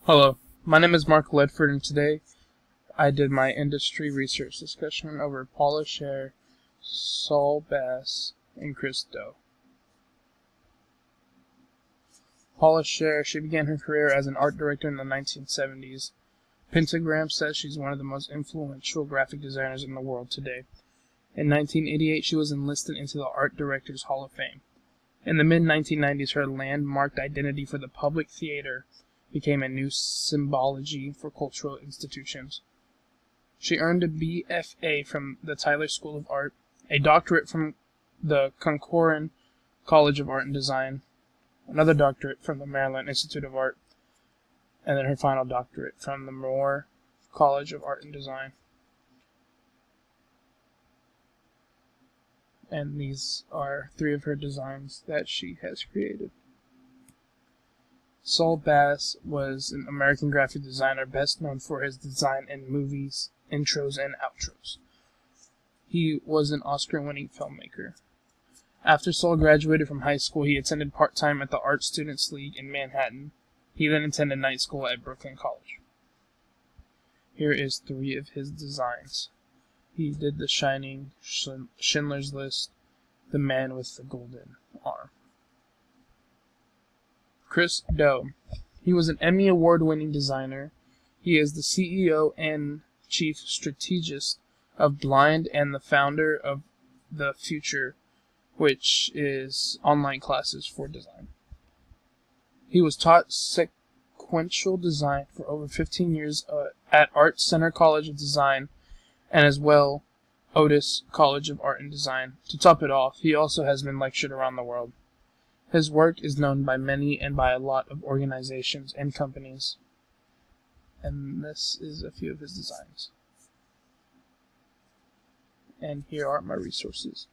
Hello, my name is Mark Ledford, and today I did my industry research discussion over Paula Scher, Saul Bass, and Chris Do. Paula Scher, she began her career as an art director in the 1970s. Pentagram says she's one of the most influential graphic designers in the world today. In 1988, she was enlisted into the Art Directors Hall of Fame. In the mid-1990s, her landmark identity for the public theater became a new symbology for cultural institutions. She earned a BFA from the Tyler School of Art, a doctorate from the Corcoran College of Art and Design, another doctorate from the Maryland Institute of Art, and then her final doctorate from the Moore College of Art and Design. And these are three of her designs that she has created. Saul Bass was an American graphic designer best known for his design in movies, intros, and outros. He was an Oscar-winning filmmaker. After Saul graduated from high school, he attended part-time at the Art Students League in Manhattan. He then attended night school at Brooklyn College. Here is three of his designs. He did The Shining, Schindler's List, The Man with the Golden Arm. Chris Do. He was an Emmy Award-winning designer. He is the CEO and chief strategist of Blind and the founder of The Future, which is online classes for design. He was taught sequential design for over 15 years at Art Center College of Design and as well Otis College of Art and Design. To top it off, he also has been lectured around the world. His work is known by many and by a lot of organizations and companies. And this is a few of his designs. And here are my resources.